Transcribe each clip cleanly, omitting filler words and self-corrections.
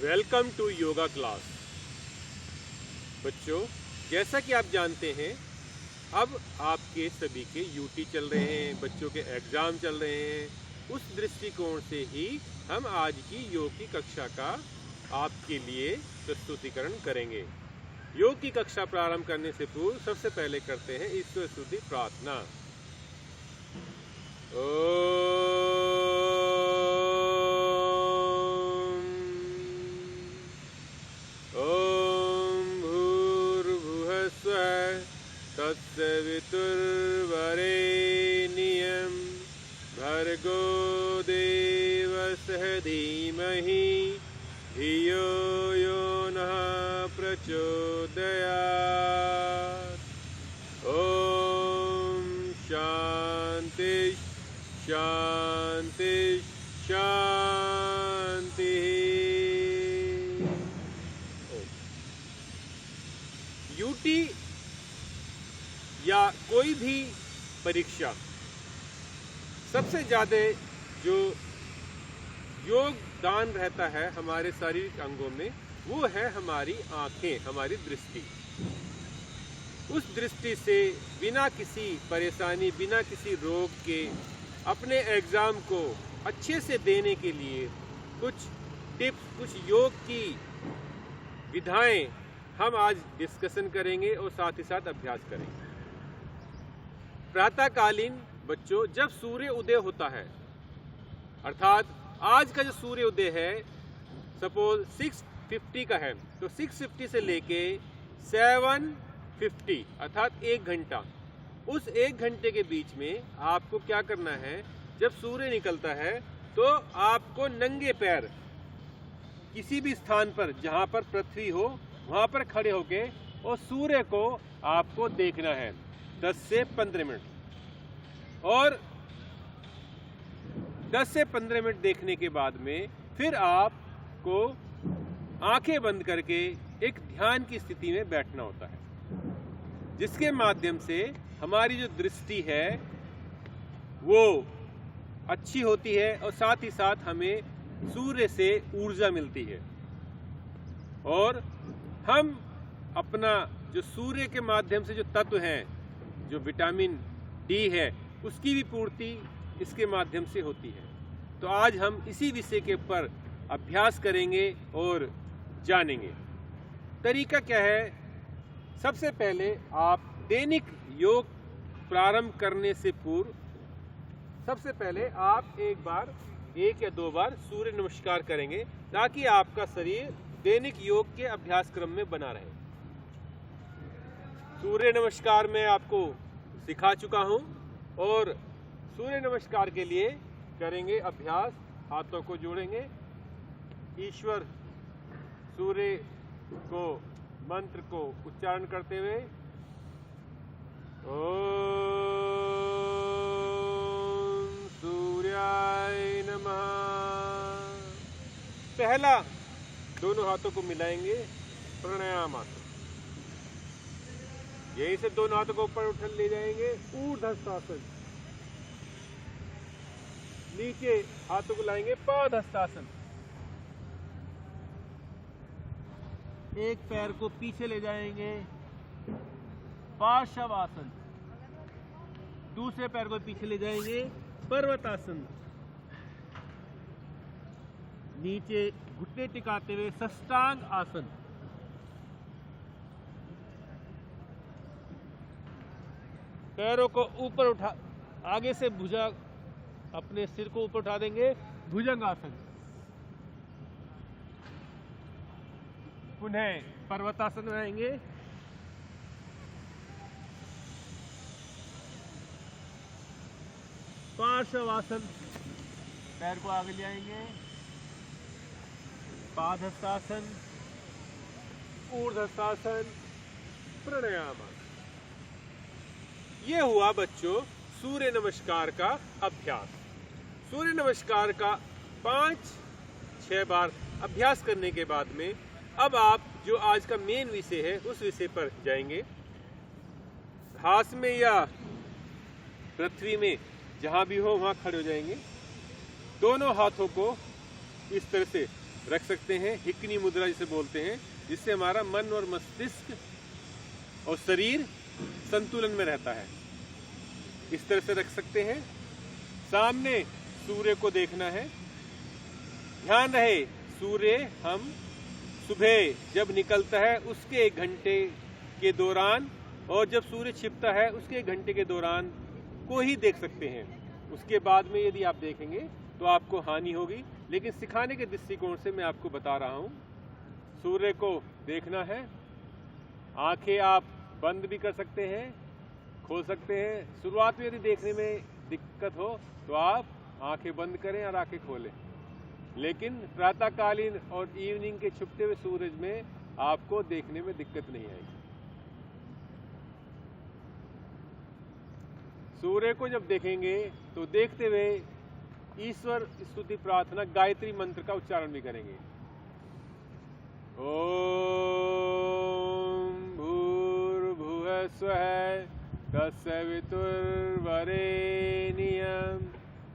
Welcome to yoga class. बच्चों, जैसा कि आप जानते हैं, अब आपके सभी के यूटी चल रहे हैं, बच्चों के एग्ज़ाम चल रहे हैं। उस दृष्टिकोण से ही हम आज की योग की कक्षा का आपके लिए प्रस्तुतिकरण करेंगे। योग की कक्षा प्रारंभ करने से पूर्व सबसे पहले करते हैं ईश्वर स्तुति प्रार्थना। ओम भूर्भुवः स्वः तत्सवितुर्वरेण्यं भर्गो देवस्य धीमहि धियो यो नः प्रचोदयात्। ओम शांति शांति शांति। यूटी या कोई भी परीक्षा, सबसे ज़्यादा जो योगदान रहता है हमारे शारीरिक अंगों में, वो है हमारी आँखें, हमारी दृष्टि। उस दृष्टि से बिना किसी परेशानी, बिना किसी रोग के अपने एग्ज़ाम को अच्छे से देने के लिए कुछ टिप्स, कुछ योग की विधाएं हम आज डिस्कशन करेंगे और साथ ही साथ अभ्यास करेंगे। प्रातःकालीन बच्चों, जब सूर्य उदय होता है, अर्थात आज का जो सूर्य उदय है, सपोज 6:50 का है, तो 6:50 से लेके 7:50 अर्थात 1 घंटा, उस 1 घंटे के बीच में आपको क्या करना है? जब सूर्य निकलता है तो आपको नंगे पैर किसी भी स्थान पर जहां पर पृथ्वी हो वहां पर खड़े होके और सूर्य को आपको देखना है 10 से 15 मिनट। और 10 से 15 मिनट देखने के बाद में फिर आपको आंखें बंद करके एक ध्यान की स्थिति में बैठना होता है, जिसके माध्यम से हमारी जो दृष्टि है वो अच्छी होती है और साथ ही साथ हमें सूर्य से ऊर्जा मिलती है। और हम अपना जो सूर्य के माध्यम से जो तत्व हैं, जो विटामिन डी है, उसकी भी पूर्ति इसके माध्यम से होती है। तो आज हम इसी विषय के ऊपर अभ्यास करेंगे और जानेंगे। तरीका क्या है? सबसे पहले आप दैनिक योग प्रारंभ करने से पूर्व सबसे पहले आप एक या दो बार सूर्य नमस्कार करेंगे, ताकि आपका शरीर दैनिक योग के अभ्यास क्रम में बना रहे। सूर्य नमस्कार मैं आपको सिखा चुका हूं और सूर्य नमस्कार के लिए करेंगे अभ्यास। हाथों को जोड़ेंगे, ईश्वर सूर्य को मंत्र को उच्चारण करते हुए ओम सूर्याय नमः। पहला दोनों हाथों को मिलाएंगे, प्राणायाम आसन। यहीं से दोनों हाथों को ऊपर उठा ले जाएंगे, ऊर्ध्वहस्तासन। नीचे हाथों को लाएंगे, पादहस्तासन। एक पैर को पीछे ले जाएंगे, पार्श्वासन। दूसरे पैर को पीछे ले जाएंगे, पर्वतासन। नीचे घुटने टिकाते हुए साष्टांग आसन। पैरों को ऊपर उठा, आगे से भुजा, अपने सिर को ऊपर उठा देंगे, भुजंगासन। पुनः पर्वतासन बनाएंगे। पार्श्वासन, पैर को आगे ले आएंगे, पादहस्तासन, ऊर्ध्वहस्तासन, प्राणायाम। ये हुआ बच्चों सूर्य नमस्कार का अभ्यास। सूर्य नमस्कार का 5-6 बार अभ्यास करने के बाद में अब आप जो आज का मेन विषय है उस विषय पर जाएंगे। घास में या पृथ्वी में जहां भी हो वहां खड़े हो जाएंगे। दोनों हाथों को इस तरह से रख सकते हैं, हिकनी मुद्रा जिसे बोलते हैं, जिससे हमारा मन और मस्तिष्क और शरीर संतुलन में रहता है। इस तरह से रख सकते हैं। सामने सूर्य को देखना है। ध्यान रहे सूर्य हम सुबह जब निकलता है उसके 1 घंटे के दौरान और जब सूर्य छिपता है उसके 1 घंटे के दौरान को ही देख सकते हैं। उसके बाद में यदि आप देखेंगे तो आपको हानि होगी, लेकिन सिखाने के दृष्टिकोण से मैं आपको बता रहा हूँ। सूर्य को देखना है। आंखें आप बंद भी कर सकते हैं, खोल सकते हैं। शुरुआत में यदि देखने में दिक्कत हो तो आप आंखें बंद करें और आंखें खोलें, लेकिन प्रातःकालीन और इवनिंग के छुपते हुए सूरज में आपको देखने में दिक्कत नहीं आएगी। सूर्य को जब देखेंगे तो देखते हुए ईश्वर स्तुति प्रार्थना गायत्री मंत्र का उच्चारण भी करेंगे। ओम भूर्भुवः स्वः तत्सवितुर्वरेण्यं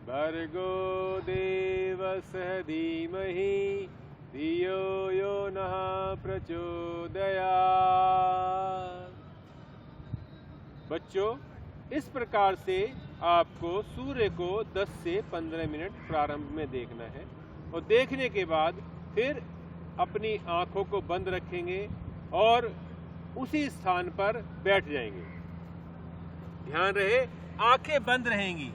भर्गो देवस्य धीमहि धियो यो नः प्रचोदयात्। बच्चों, इस प्रकार से आपको सूर्य को 10 से 15 मिनट प्रारंभ में देखना है और देखने के बाद फिर अपनी आंखों को बंद रखेंगे और उसी स्थान पर बैठ जाएंगे। ध्यान रहे आंखें बंद रहेंगी।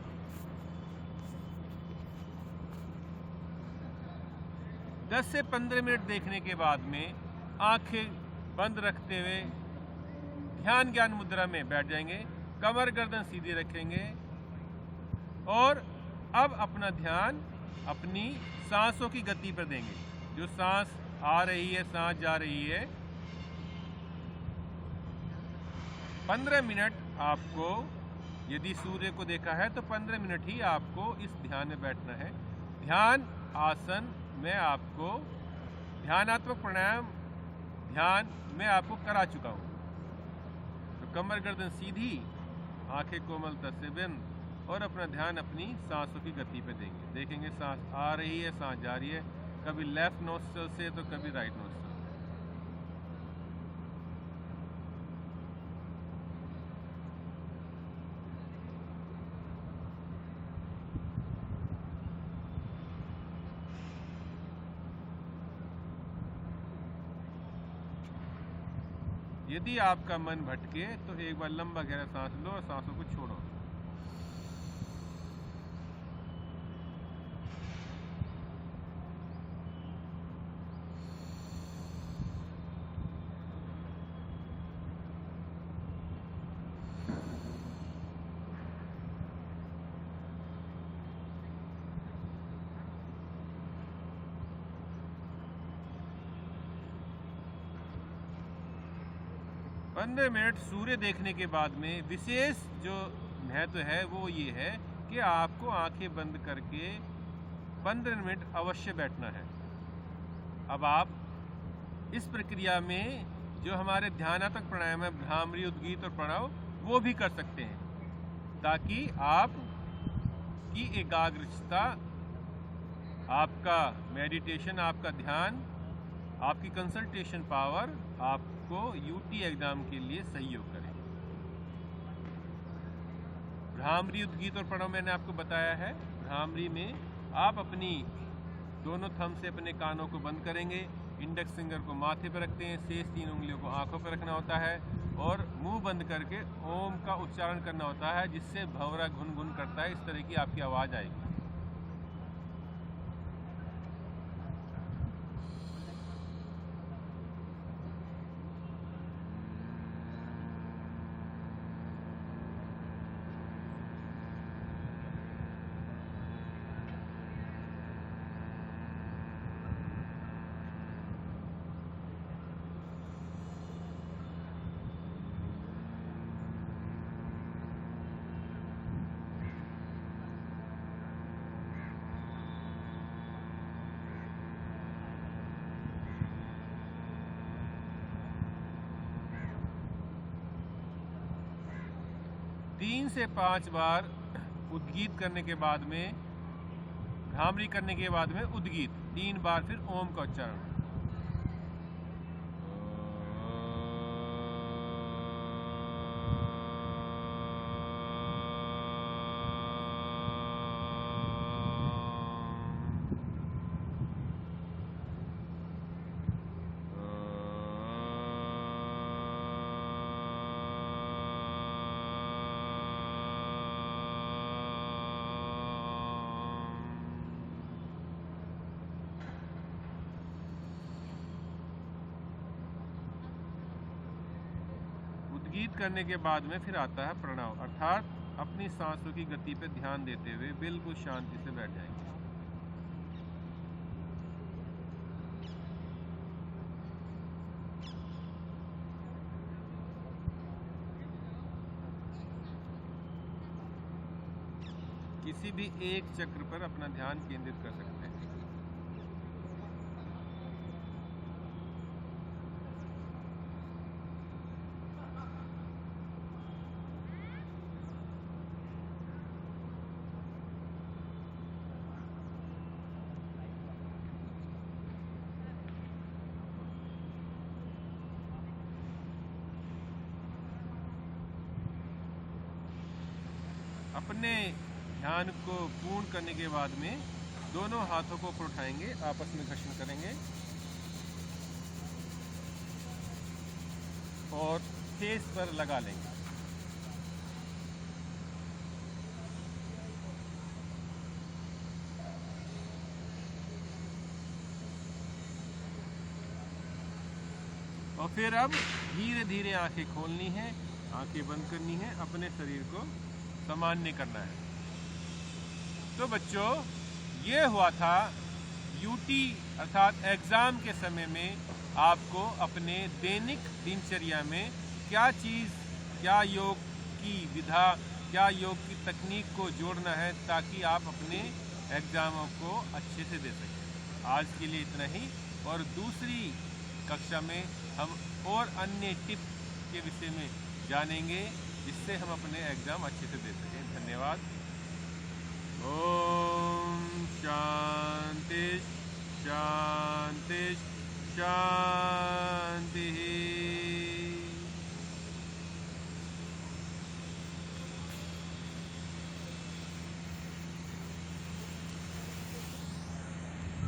दस से 15 मिनट देखने के बाद में आंखें बंद रखते हुए ध्यान ज्ञान मुद्रा में बैठ जाएंगे। कमर गर्दन सीधी रखेंगे और अब अपना ध्यान अपनी सांसों की गति पर देंगे। जो सांस आ रही है, सांस जा रही है। 15 मिनट आपको, यदि सूर्य को देखा है तो 15 मिनट ही आपको इस ध्यान में बैठना है। ध्यान आसन में आपको ध्यानात्मक प्राणायाम ध्यान में आपको करा चुका हूँ। तो कमर गर्दन सीधी, आंखें कोमलता से बंद और अपना ध्यान अपनी सांसों की गति पे देंगे। देखेंगे सांस आ रही है, सांस जा रही है, कभी लेफ्ट नोस्ट्रल से तो कभी राइट नोस्ट्रल। यदि आपका मन भटके तो एक बार लंबा गहरा सांस लो और सांसों को छोड़ो। पंद्रह मिनट सूर्य देखने के बाद में विशेष जो महत्व है वो ये है कि आपको आंखें बंद करके 15 मिनट अवश्य बैठना है। अब आप इस प्रक्रिया में जो हमारे ध्यानात्मक प्राणायाम है, भ्रामरी, उद्गीत और प्रणव, वो भी कर सकते हैं, ताकि आप की एकाग्रता, आपका मेडिटेशन, आपका ध्यान, आपकी कंसंट्रेशन पावर आपको यूटी एग्जाम के लिए सहयोग करे। भ्रामरी, उद्गीत और प्रणव मैंने आपको बताया है। भ्रामरी में आप अपनी दोनों थंब से अपने कानों को बंद करेंगे, इंडेक्स फिंगर को माथे पर रखते हैं, शेष 3 उंगलियों को आंखों पर रखना होता है और मुंह बंद करके ओम का उच्चारण करना होता है, जिससे भंवरा घुन घुन करता है। इस तरह की आपकी आवाज आएगी। तीन से 5 बार उद्गीत करने के बाद में भ्रामरी करने के बाद में उद्गीत, 3 बार फिर ओम का उच्चारण। गीत करने के बाद में फिर आता है प्रणव, अर्थात अपनी सांसों की गति पर ध्यान देते हुए बिल्कुल शांति से बैठ जाएंगे। किसी भी एक चक्र पर अपना ध्यान केंद्रित कर सकते हैं। अपने ध्यान को पूर्ण करने के बाद में दोनों हाथों को ऊपर उठाएंगे, आपस में घर्षण करेंगे और फेस पर लगा लेंगे। और फिर अब धीरे धीरे आंखें खोलनी है, आंखें बंद करनी है, अपने शरीर को सामान्य करना है। तो बच्चों, ये हुआ था यूटी अर्थात एग्ज़ाम के समय में आपको अपने दैनिक दिनचर्या में क्या चीज़, क्या योग की विधा, क्या योग की तकनीक को जोड़ना है ताकि आप अपने एग्ज़ामों को अच्छे से दे सकें। आज के लिए इतना ही, और दूसरी कक्षा में हम और अन्य टिप्स के विषय में जानेंगे जिससे हम अपने एग्ज़ाम अच्छे से दे सकें। धन्यवाद। ओम शांति शांति शांति।